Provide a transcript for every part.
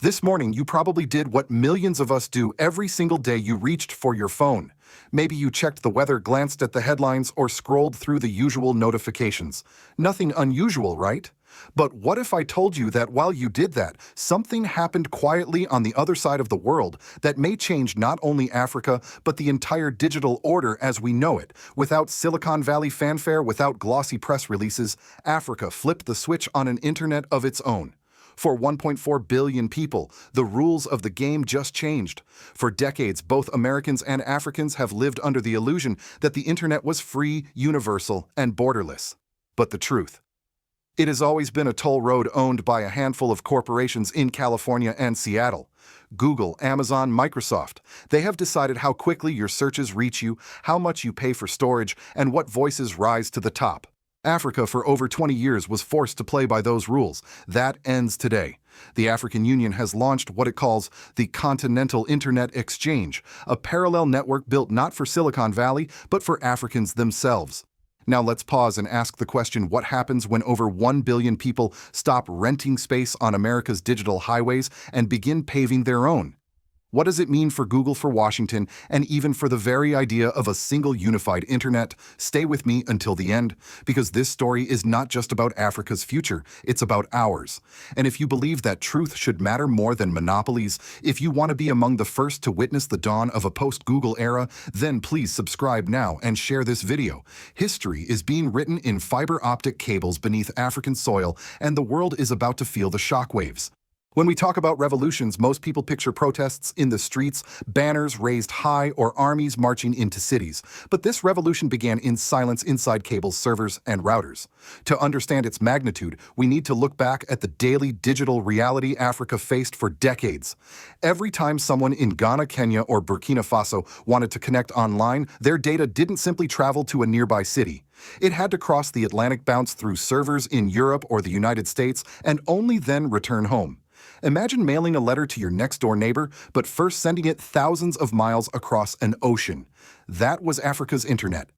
This morning, you probably did what millions of us do every single day. You reached for your phone. Maybe you checked the weather, glanced at the headlines, or scrolled through the usual notifications. Nothing unusual, right? But what if I told you that while you did that, something happened quietly on the other side of the world that may change not only Africa, but the entire digital order as we know it? Without Silicon Valley fanfare, without glossy press releases, Africa flipped the switch on an internet of its own. For 1.4 billion people, the rules of the game just changed. For decades, both Americans and Africans have lived under the illusion that the internet was free, universal, and borderless. But the truth: it has always been a toll road owned by a handful of corporations in California and Seattle. Google, Amazon, Microsoft. They have decided how quickly your searches reach you, how much you pay for storage, and what voices rise to the top. Africa for over 20 years was forced to play by those rules. That ends today. The African Union has launched what it calls the Continental Internet Exchange, a parallel network built not for Silicon Valley, but for Africans themselves. Now let's pause and ask the question: what happens when over 1 billion people stop renting space on America's digital highways and begin paving their own? What does it mean for Google, for Washington, and even for the very idea of a single unified internet? Stay with me until the end, because this story is not just about Africa's future, it's about ours. And if you believe that truth should matter more than monopolies, if you want to be among the first to witness the dawn of a post-Google era, then please subscribe now and share this video. History is being written in fiber optic cables beneath African soil, and the world is about to feel the shockwaves. When we talk about revolutions, most people picture protests in the streets, banners raised high, or armies marching into cities. But this revolution began in silence inside cables, servers, and routers. To understand its magnitude, we need to look back at the daily digital reality Africa faced for decades. Every time someone in Ghana, Kenya, or Burkina Faso wanted to connect online, their data didn't simply travel to a nearby city. It had to cross the Atlantic, bounce through servers in Europe or the United States, and only then return home. Imagine mailing a letter to your next-door neighbor, but first sending it thousands of miles across an ocean. That was Africa's internet.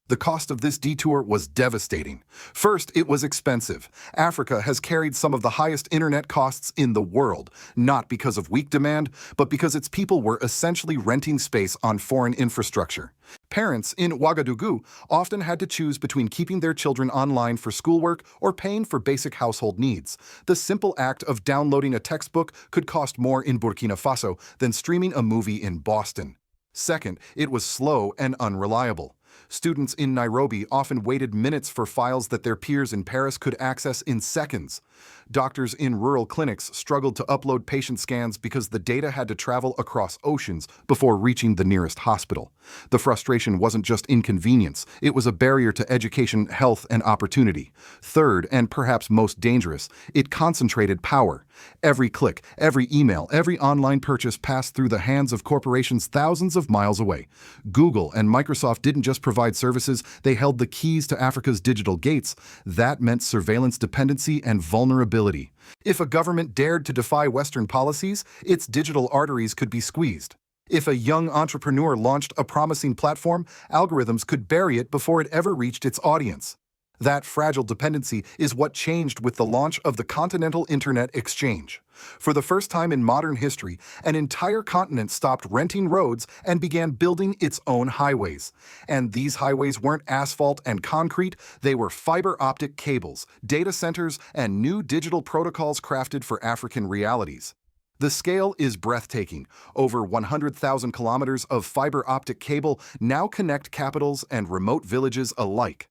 The cost of this detour was devastating. First, it was expensive. Africa has carried some of the highest internet costs in the world, not because of weak demand, but because its people were essentially renting space on foreign infrastructure. Parents in Ouagadougou often had to choose between keeping their children online for schoolwork or paying for basic household needs. The simple act of downloading a textbook could cost more in Burkina Faso than streaming a movie in Boston. Second, it was slow and unreliable. Students in Nairobi often waited minutes for files that their peers in Paris could access in seconds. Doctors in rural clinics struggled to upload patient scans because the data had to travel across oceans before reaching the nearest hospital. The frustration wasn't just inconvenience, it was a barrier to education, health, and opportunity. Third, and perhaps most dangerous, it concentrated power. Every click, every email, every online purchase passed through the hands of corporations thousands of miles away. Google and Microsoft didn't just provide services, they held the keys to Africa's digital gates. That meant surveillance, dependency, and vulnerability. If a government dared to defy Western policies, its digital arteries could be squeezed. If a young entrepreneur launched a promising platform, algorithms could bury it before it ever reached its audience. That fragile dependency is what changed with the launch of the Continental Internet Exchange. For the first time in modern history, an entire continent stopped renting roads and began building its own highways. And these highways weren't asphalt and concrete, they were fiber optic cables, data centers, and new digital protocols crafted for African realities. The scale is breathtaking. Over 100,000 kilometers of fiber optic cable now connect capitals and remote villages alike.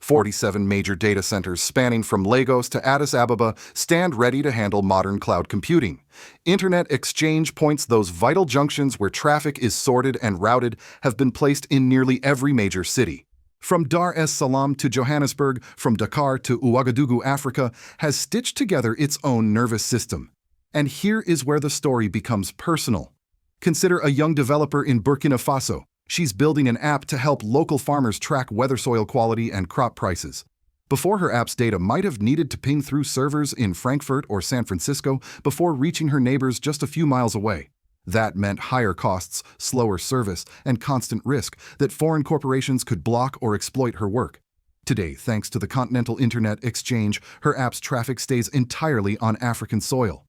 47 major data centers spanning from Lagos to Addis Ababa stand ready to handle modern cloud computing. Internet exchange points, those vital junctions where traffic is sorted and routed, have been placed in nearly every major city. From Dar es Salaam to Johannesburg, from Dakar to Ouagadougou, Africa has stitched together its own nervous system. And here is where the story becomes personal. Consider a young developer in Burkina Faso. She's building an app to help local farmers track weather, soil quality, and crop prices. Before, her app's data might have needed to ping through servers in Frankfurt or San Francisco before reaching her neighbors just a few miles away. That meant higher costs, slower service, and constant risk that foreign corporations could block or exploit her work. Today, thanks to the Continental Internet Exchange, her app's traffic stays entirely on African soil.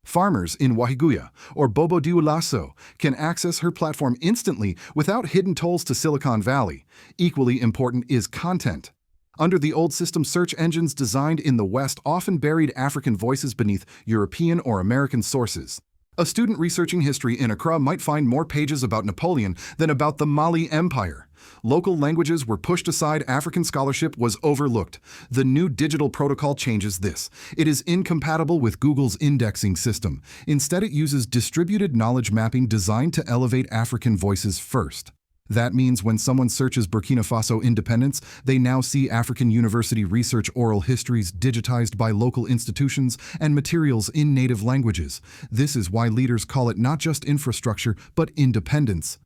Farmers in Wahiguya or Bobo Dioulasso can access her platform instantly without hidden tolls to Silicon Valley. Equally important is content. Under the old system, search engines designed in the West often buried African voices beneath European or American sources. A student researching history in Accra might find more pages about Napoleon than about the Mali Empire. Local languages were pushed aside, African scholarship was overlooked. The new digital protocol changes this. It is incompatible with Google's indexing system. Instead, it uses distributed knowledge mapping designed to elevate African voices first. That means when someone searches Burkina Faso independence, they now see African university research oral histories digitized by local institutions and materials in native languages. This is why leaders call it not just infrastructure, but independence.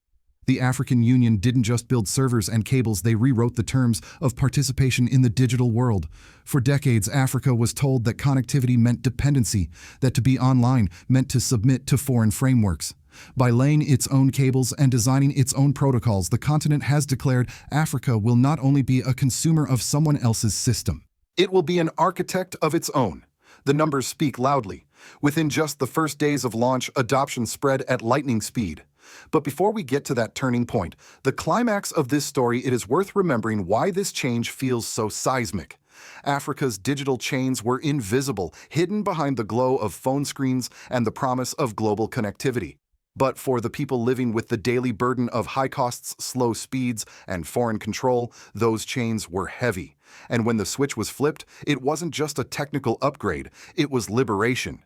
The African Union didn't just build servers and cables, they rewrote the terms of participation in the digital world. For decades, Africa was told that connectivity meant dependency, that to be online meant to submit to foreign frameworks. By laying its own cables and designing its own protocols, the continent has declared Africa will not only be a consumer of someone else's system. It will be an architect of its own. The numbers speak loudly. Within just the first days of launch, adoption spread at lightning speed. But before we get to that turning point, the climax of this story, it is worth remembering why this change feels so seismic. Africa's digital chains were invisible, hidden behind the glow of phone screens and the promise of global connectivity. But for the people living with the daily burden of high costs, slow speeds, and foreign control, those chains were heavy. And when the switch was flipped, it wasn't just a technical upgrade, it was liberation.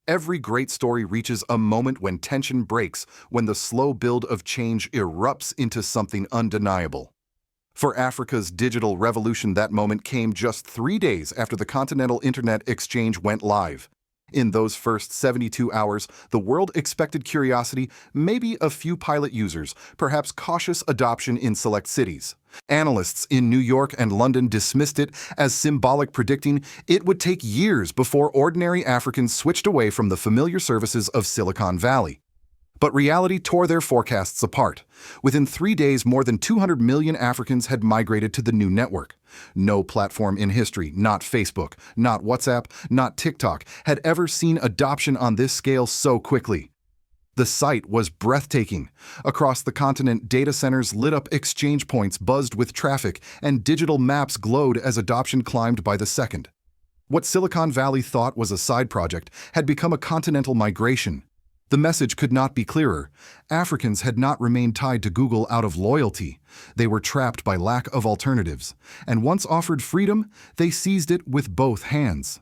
Every great story reaches a moment when tension breaks, when the slow build of change erupts into something undeniable. For Africa's digital revolution, that moment came just 3 days after the Continental Internet Exchange went live. In those first 72 hours, the world expected curiosity, maybe a few pilot users, perhaps cautious adoption in select cities. Analysts in New York and London dismissed it as symbolic, predicting it would take years before ordinary Africans switched away from the familiar services of Silicon Valley. But reality tore their forecasts apart. Within 3 days, more than 200 million Africans had migrated to the new network. No platform in history, not Facebook, not WhatsApp, not TikTok, had ever seen adoption on this scale so quickly. The sight was breathtaking. Across the continent, data centers lit up, exchange points buzzed with traffic, and digital maps glowed as adoption climbed by the second. What Silicon Valley thought was a side project had become a continental migration. The message could not be clearer. Africans had not remained tied to Google out of loyalty. They were trapped by lack of alternatives. And once offered freedom, they seized it with both hands.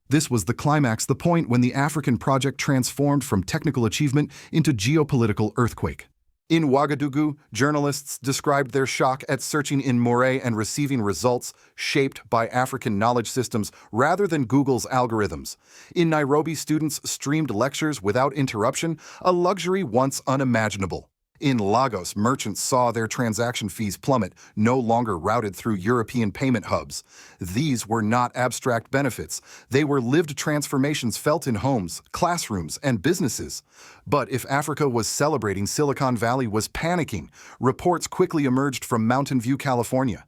This was the climax, the point when the African project transformed from technical achievement into geopolitical earthquake. In Ouagadougou, journalists described their shock at searching in Moray and receiving results shaped by African knowledge systems rather than Google's algorithms. In Nairobi, students streamed lectures without interruption, a luxury once unimaginable. In Lagos, merchants saw their transaction fees plummet, no longer routed through European payment hubs. These were not abstract benefits. They were lived transformations felt in homes, classrooms, and businesses. But if Africa was celebrating, Silicon Valley was panicking. Reports quickly emerged from Mountain View, California.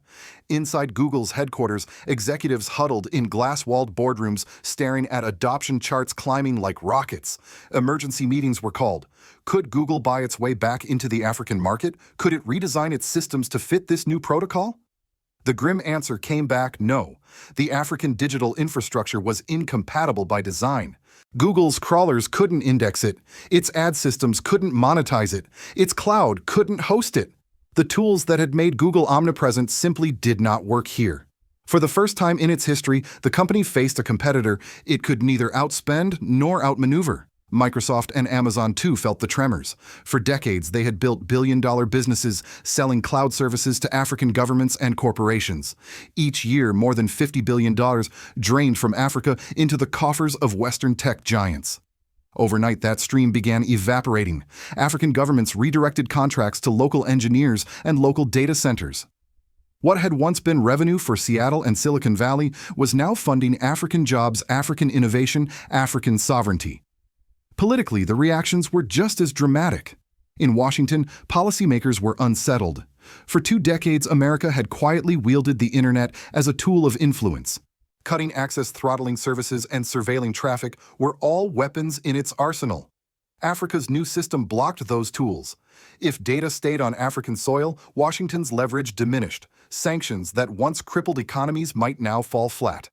Inside Google's headquarters, executives huddled in glass-walled boardrooms, staring at adoption charts climbing like rockets. Emergency meetings were called. Could Google buy its way back into the African market? Could it redesign its systems to fit this new protocol? The grim answer came back no. The African digital infrastructure was incompatible by design. Google's crawlers couldn't index it. Its ad systems couldn't monetize it. Its cloud couldn't host it. The tools that had made Google omnipresent simply did not work here. For the first time in its history, the company faced a competitor it could neither outspend nor outmaneuver. Microsoft and Amazon too felt the tremors. For decades, they had built billion-dollar businesses selling cloud services to African governments and corporations. Each year, more than $50 billion drained from Africa into the coffers of Western tech giants. Overnight, that stream began evaporating. African governments redirected contracts to local engineers and local data centers. What had once been revenue for Seattle and Silicon Valley was now funding African jobs, African innovation, African sovereignty. Politically, the reactions were just as dramatic. In Washington, policymakers were unsettled. For 2 decades, America had quietly wielded the internet as a tool of influence. Cutting access, throttling services, and surveilling traffic were all weapons in its arsenal. Africa's new system blocked those tools. If data stayed on African soil, Washington's leverage diminished. Sanctions that once crippled economies might now fall flat.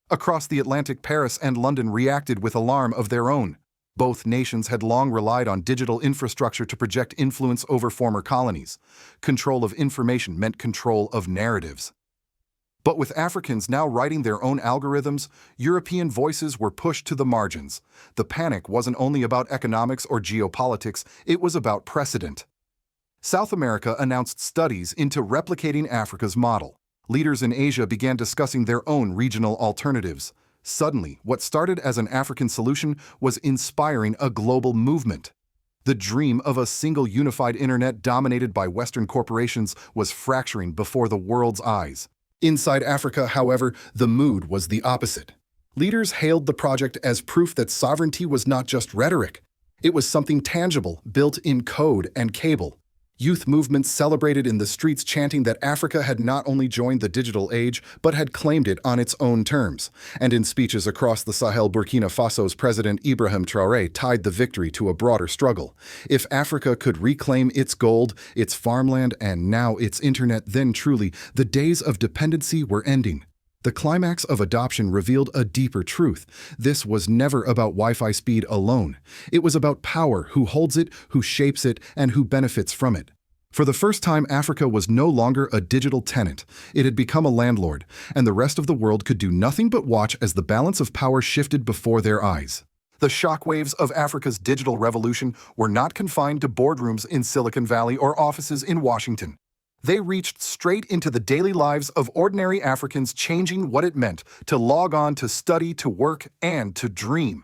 Across the Atlantic, Paris and London reacted with alarm of their own. Both nations had long relied on digital infrastructure to project influence over former colonies. Control of information meant control of narratives. But with Africans now writing their own algorithms, European voices were pushed to the margins. The panic wasn't only about economics or geopolitics, it was about precedent. South America announced studies into replicating Africa's model. Leaders in Asia began discussing their own regional alternatives. Suddenly, what started as an African solution was inspiring a global movement. The dream of a single unified internet dominated by Western corporations was fracturing before the world's eyes. Inside Africa, however, the mood was the opposite. Leaders hailed the project as proof that sovereignty was not just rhetoric. It was something tangible, built in code and cable. Youth movements celebrated in the streets, chanting that Africa had not only joined the digital age, but had claimed it on its own terms. And in speeches across the Sahel, Burkina Faso's President Ibrahim Traoré tied the victory to a broader struggle. If Africa could reclaim its gold, its farmland, and now its internet, then truly, the days of dependency were ending. The climax of adoption revealed a deeper truth. This was never about Wi-Fi speed alone. It was about power, who holds it, who shapes it, and who benefits from it. For the first time, Africa was no longer a digital tenant. It had become a landlord, and the rest of the world could do nothing but watch as the balance of power shifted before their eyes. The shockwaves of Africa's digital revolution were not confined to boardrooms in Silicon Valley or offices in Washington. They reached straight into the daily lives of ordinary Africans, changing what it meant to log on, to study, to work, and to dream.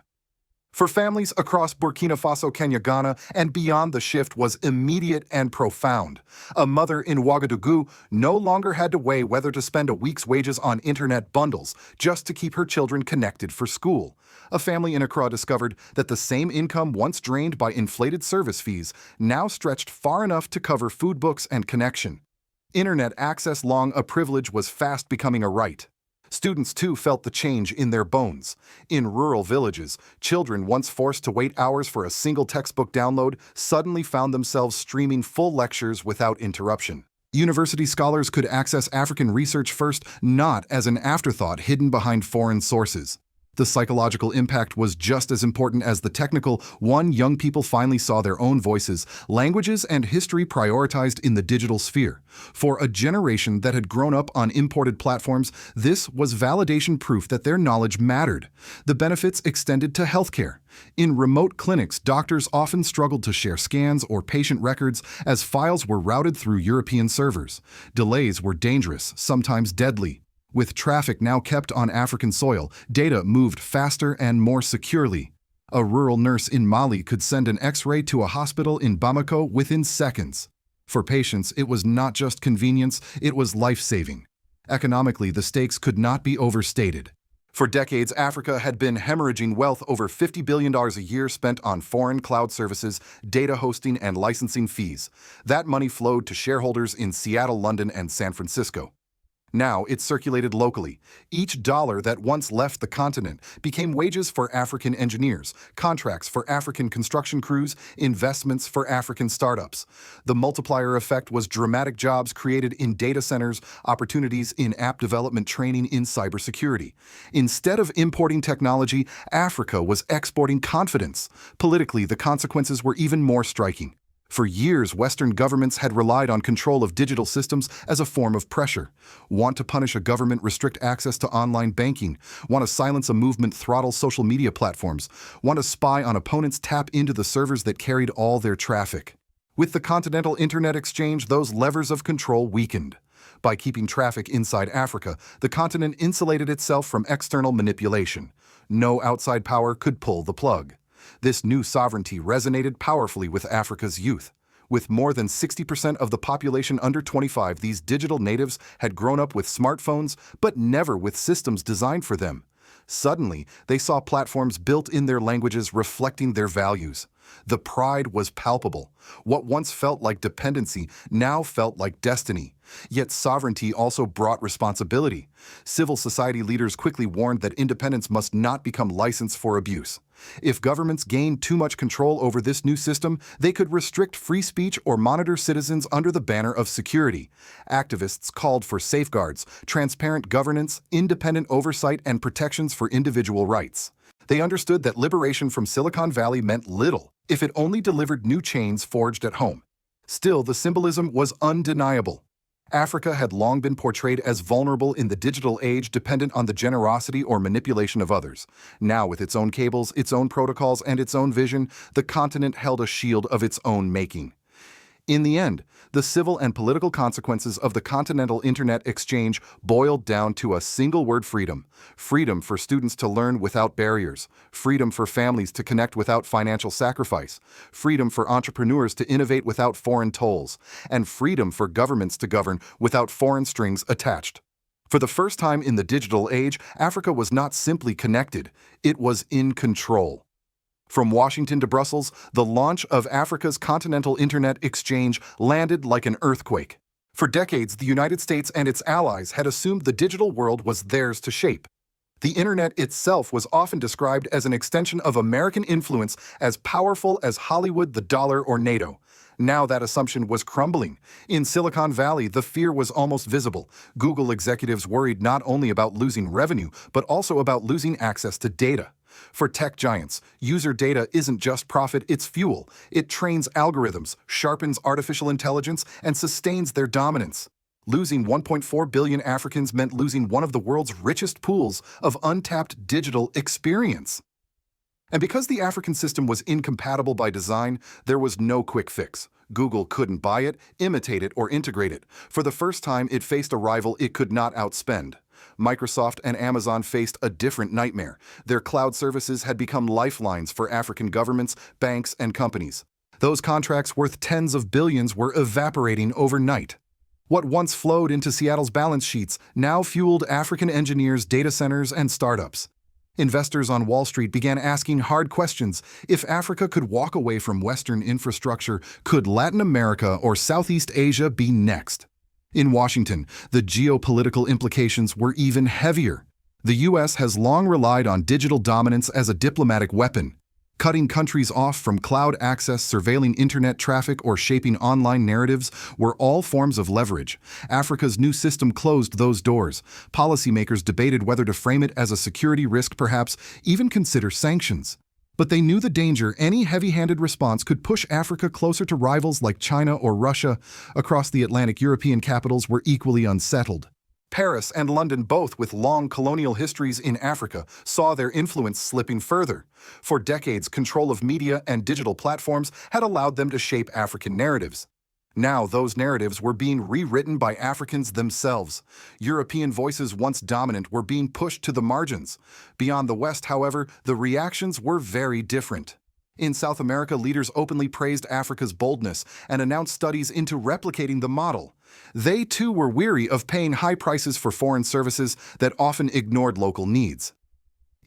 For families across Burkina Faso, Kenya, Ghana, and beyond, the shift was immediate and profound. A mother in Ouagadougou no longer had to weigh whether to spend a week's wages on internet bundles just to keep her children connected for school. A family in Accra discovered that the same income once drained by inflated service fees now stretched far enough to cover food, books, and connection. Internet access, long a privilege, was fast becoming a right. Students, too, felt the change in their bones. In rural villages, children once forced to wait hours for a single textbook download suddenly found themselves streaming full lectures without interruption. University scholars could access African research first, not as an afterthought hidden behind foreign sources. The psychological impact was just as important as the technical. Young people finally saw their own voices, languages, and history prioritized in the digital sphere. For a generation that had grown up on imported platforms, this was validation proof that their knowledge mattered. The benefits extended to healthcare. In remote clinics, doctors often struggled to share scans or patient records as files were routed through European servers. Delays were dangerous, sometimes deadly. With traffic now kept on African soil, data moved faster and more securely. A rural nurse in Mali could send an X-ray to a hospital in Bamako within seconds. For patients, it was not just convenience, it was life-saving. Economically, the stakes could not be overstated. For decades, Africa had been hemorrhaging wealth, over $50 billion a year spent on foreign cloud services, data hosting, and licensing fees. That money flowed to shareholders in Seattle, London, and San Francisco. Now it circulated locally. Each dollar that once left the continent became wages for African engineers, contracts for African construction crews, investments for African startups. The multiplier effect was dramatic: jobs created in data centers, opportunities in app development, training in cybersecurity. Instead of importing technology, Africa was exporting confidence. Politically, the consequences were even more striking. For years, Western governments had relied on control of digital systems as a form of pressure. Want to punish a government, restrict access to online banking. Want to silence a movement, throttle social media platforms. Want to spy on opponents, tap into the servers that carried all their traffic. With the continental internet exchange, those levers of control weakened. By keeping traffic inside Africa, the continent insulated itself from external manipulation. No outside power could pull the plug. This new sovereignty resonated powerfully with Africa's youth. With more than 60% of the population under 25, these digital natives had grown up with smartphones, but never with systems designed for them. Suddenly, they saw platforms built in their languages reflecting their values. The pride was palpable. What once felt like dependency now felt like destiny. Yet sovereignty also brought responsibility. Civil society leaders quickly warned that independence must not become license for abuse. If governments gained too much control over this new system, they could restrict free speech or monitor citizens under the banner of security. Activists called for safeguards, transparent governance, independent oversight, and protections for individual rights. They understood that liberation from Silicon Valley meant little if it only delivered new chains forged at home. Still, the symbolism was undeniable. Africa had long been portrayed as vulnerable in the digital age, dependent on the generosity or manipulation of others. Now, with its own cables, its own protocols, and its own vision, the continent held a shield of its own making. In the end, the civil and political consequences of the continental internet exchange boiled down to a single word: freedom. Freedom for students to learn without barriers. Freedom for families to connect without financial sacrifice. Freedom for entrepreneurs to innovate without foreign tolls. And freedom for governments to govern without foreign strings attached. For the first time in the digital age, Africa was not simply connected, it was in control. From Washington to Brussels, the launch of Africa's continental internet exchange landed like an earthquake. For decades, the United States and its allies had assumed the digital world was theirs to shape. The internet itself was often described as an extension of American influence, as powerful as Hollywood, the dollar, or NATO. Now that assumption was crumbling. In Silicon Valley, the fear was almost visible. Google executives worried not only about losing revenue, but also about losing access to data. For tech giants, user data isn't just profit, it's fuel. It trains algorithms, sharpens artificial intelligence, and sustains their dominance. Losing 1.4 billion Africans meant losing one of the world's richest pools of untapped digital experience. And because the African system was incompatible by design, there was no quick fix. Google couldn't buy it, imitate it, or integrate it. For the first time, it faced a rival it could not outspend. Microsoft and Amazon faced a different nightmare. Their cloud services had become lifelines for African governments, banks, and companies. Those contracts worth tens of billions were evaporating overnight. What once flowed into Seattle's balance sheets now fueled African engineers, data centers, and startups. Investors on Wall Street began asking hard questions. If Africa could walk away from Western infrastructure, could Latin America or Southeast Asia be next? In Washington, the geopolitical implications were even heavier. The U.S. has long relied on digital dominance as a diplomatic weapon. Cutting countries off from cloud access, surveilling internet traffic, or shaping online narratives were all forms of leverage. Africa's new system closed those doors. Policymakers debated whether to frame it as a security risk, perhaps even consider sanctions. But they knew the danger. Any heavy-handed response could push Africa closer to rivals like China or Russia. Across the Atlantic, European capitals were equally unsettled. Paris and London, both with long colonial histories in Africa, saw their influence slipping further. For decades, control of media and digital platforms had allowed them to shape African narratives. Now those narratives were being rewritten by Africans themselves. European voices once dominant were being pushed to the margins. Beyond the West, however, the reactions were very different. In South America, leaders openly praised Africa's boldness and announced studies into replicating the model. They too were weary of paying high prices for foreign services that often ignored local needs.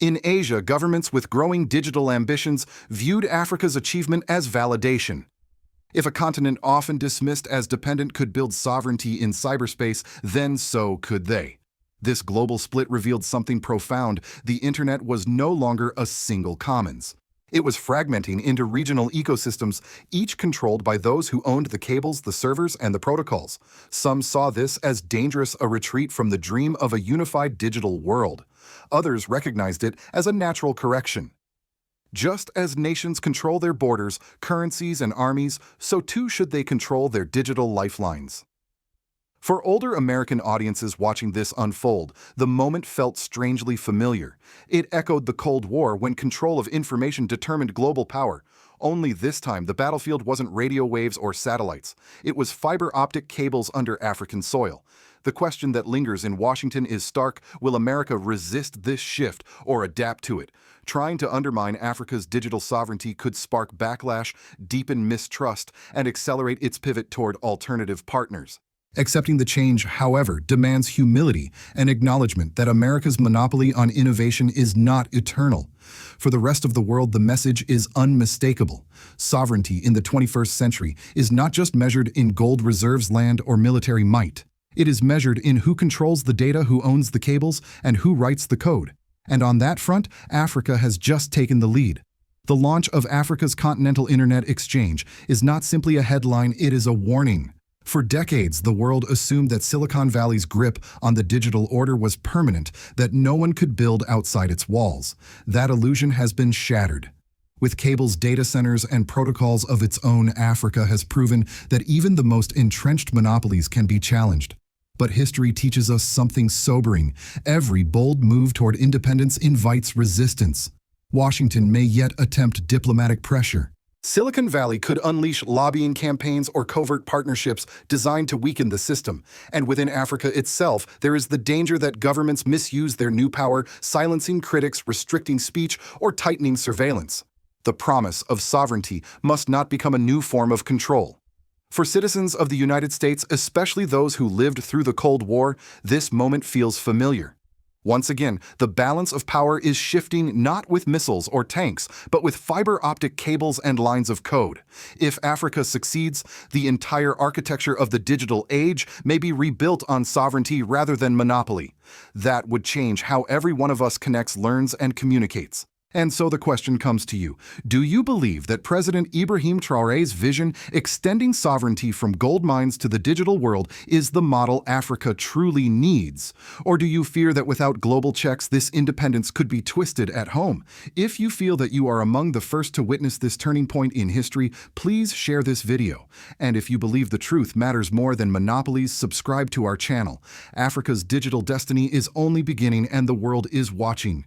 In Asia, governments with growing digital ambitions viewed Africa's achievement as validation. If a continent often dismissed as dependent could build sovereignty in cyberspace, then so could they. This global split revealed something profound. The internet was no longer a single commons. It was fragmenting into regional ecosystems, each controlled by those who owned the cables, the servers, and the protocols. Some saw this as dangerous, a retreat from the dream of a unified digital world. Others recognized it as a natural correction. Just as nations control their borders, currencies, and armies, so too should they control their digital lifelines. For older American audiences watching this unfold, the moment felt strangely familiar. It echoed the Cold War when control of information determined global power. Only this time, the battlefield wasn't radio waves or satellites. It was fiber optic cables under African soil. The question that lingers in Washington is stark: will America resist this shift or adapt to it? Trying to undermine Africa's digital sovereignty could spark backlash, deepen mistrust, and accelerate its pivot toward alternative partners. Accepting the change, however, demands humility and acknowledgement that America's monopoly on innovation is not eternal. For the rest of the world, the message is unmistakable. Sovereignty in the 21st century is not just measured in gold reserves, land, or military might. It is measured in who controls the data, who owns the cables, and who writes the code. And on that front, Africa has just taken the lead. The launch of Africa's continental internet exchange is not simply a headline, it is a warning. For decades, the world assumed that Silicon Valley's grip on the digital order was permanent, that no one could build outside its walls. That illusion has been shattered. With cables, data centers, and protocols of its own, Africa has proven that even the most entrenched monopolies can be challenged. But history teaches us something sobering. Every bold move toward independence invites resistance. Washington may yet attempt diplomatic pressure. Silicon Valley could unleash lobbying campaigns or covert partnerships designed to weaken the system. And within Africa itself, there is the danger that governments misuse their new power, silencing critics, restricting speech, or tightening surveillance. The promise of sovereignty must not become a new form of control. For citizens of the United States, especially those who lived through the Cold War, this moment feels familiar. Once again, the balance of power is shifting not with missiles or tanks, but with fiber optic cables and lines of code. If Africa succeeds, the entire architecture of the digital age may be rebuilt on sovereignty rather than monopoly. That would change how every one of us connects, learns, and communicates. And so the question comes to you. Do you believe that President Ibrahim Traoré's vision, extending sovereignty from gold mines to the digital world, is the model Africa truly needs? Or do you fear that without global checks, this independence could be twisted at home? If you feel that you are among the first to witness this turning point in history, please share this video. And if you believe the truth matters more than monopolies, subscribe to our channel. Africa's digital destiny is only beginning and the world is watching.